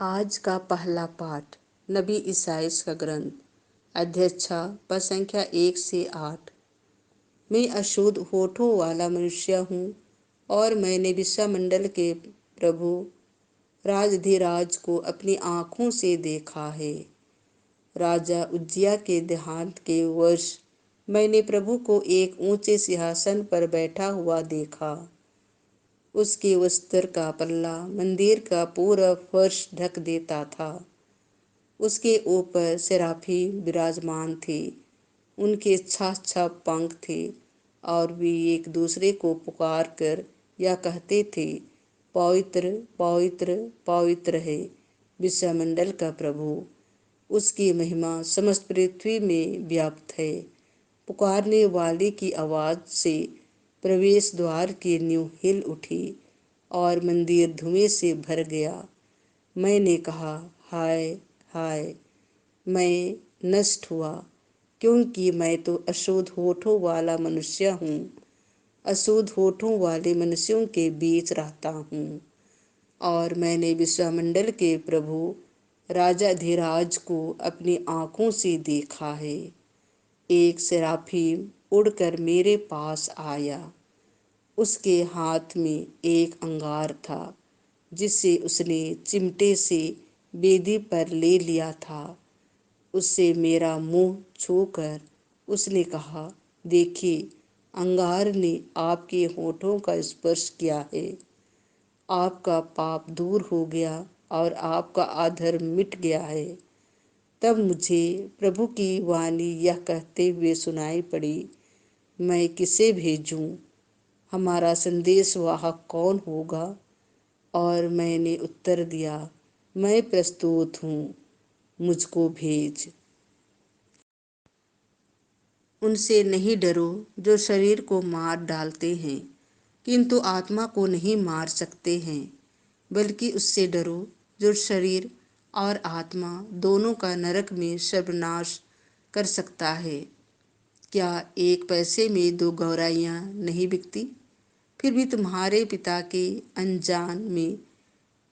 आज का पहला पाठ नबी ईसाइयाह का ग्रंथ अध्याय 6 पद संख्या 1 से 8। मैं अशुद्ध होठों वाला मनुष्य हूँ और मैंने विश्वमंडल के प्रभु राजाधिराज को अपनी आँखों से देखा है। राजा उज्जियाह के देहांत के वर्ष मैंने प्रभु को एक ऊंचे सिंहासन पर बैठा हुआ देखा। उसके वस्त्र का पल्ला मंदिर का पूरा फर्श ढक देता था। उसके ऊपर सेराफी विराजमान थे। उनके 6 पंख थे और वे एक दूसरे को पुकार कर यह कहते थे, पवित्र पवित्र पवित्र है विश्वमंडल का प्रभु। उसकी महिमा समस्त पृथ्वी में व्याप्त है। पुकारने वाले की आवाज से प्रवेश द्वार की नींव हिल उठी और मंदिर धुएं से भर गया। मैंने कहा, हाय हाय, मैं नष्ट हुआ, क्योंकि मैं तो अशुद्ध होठों वाला मनुष्य हूँ। अशुद्ध होठों वाले मनुष्यों के बीच रहता हूँ और मैंने विश्वमंडल के प्रभु राजाधिराज को अपनी आँखों से देखा है। एक सेराफीम उड़कर मेरे पास आया। उसके हाथ में एक अंगार था जिसे उसने चिमटे से वेदी पर ले लिया था। उससे मेरा मुंह छूकर उसने कहा, देखिए, अंगार ने आपके होठों का स्पर्श किया है। आपका पाप दूर हो गया और आपका अधर्म मिट गया है। तब मुझे प्रभु की वाणी यह कहते हुए सुनाई पड़ी, मैं किसे भेजूं? हमारा संदेशवाहक कौन होगा? और मैंने उत्तर दिया, मैं प्रस्तुत हूँ, मुझको भेज। उनसे नहीं डरो जो शरीर को मार डालते हैं, किंतु आत्मा को नहीं मार सकते हैं। बल्कि उससे डरो जो शरीर और आत्मा दोनों का नरक में सर्वनाश कर सकता है। क्या एक पैसे में 2 गौराइयाँ नहीं बिकती? फिर भी तुम्हारे पिता के अनजान में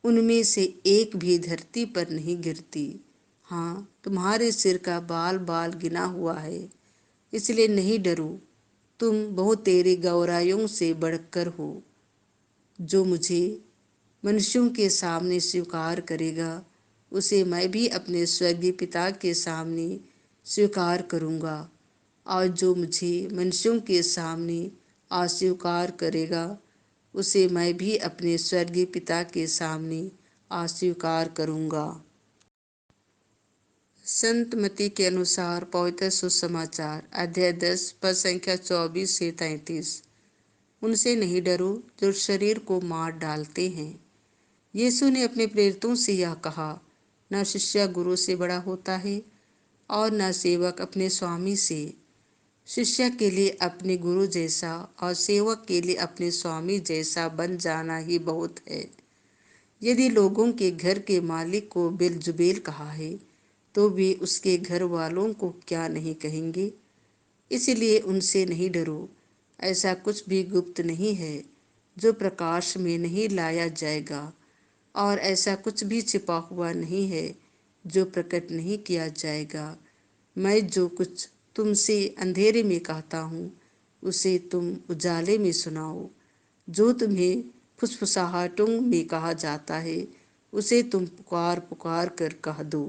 उनमें से एक भी धरती पर नहीं गिरती। हाँ, तुम्हारे सिर का बाल बाल गिना हुआ है, इसलिए नहीं डरो, तुम बहुतेरी गौराइयों से बढ़कर हो। जो मुझे मनुष्यों के सामने स्वीकार करेगा, उसे मैं भी अपने स्वर्गीय पिता के सामने स्वीकार करूँगा, और जो मुझे मनुष्यों के सामने अस्वीकार करेगा, उसे मैं भी अपने स्वर्गीय पिता के सामने अस्वीकार करूँगा। संत मती के अनुसार पवित्र सुसमाचार अध्याय 10 पद संख्या 24 से 33। उनसे नहीं डरो जो शरीर को मार डालते हैं। यीशु ने अपने प्रेरितों से यह कहा, न शिष्य गुरु से बड़ा होता है और न सेवक अपने स्वामी से। शिष्य के लिए अपने गुरु जैसा और सेवक के लिए अपने स्वामी जैसा बन जाना ही बहुत है। यदि लोगों के घर के मालिक को बेलजुबेल कहा है, तो वे उसके घर वालों को क्या नहीं कहेंगे? इसलिए उनसे नहीं डरो। ऐसा कुछ भी गुप्त नहीं है जो प्रकाश में नहीं लाया जाएगा, और ऐसा कुछ भी छिपा हुआ नहीं है जो प्रकट नहीं किया जाएगा। मैं जो कुछ तुमसे अंधेरे में कहता हूँ, उसे तुम उजाले में सुनाओ। जो तुम्हें फुसफुसाहटों में कहा जाता है, उसे तुम पुकार पुकार कर कह दो।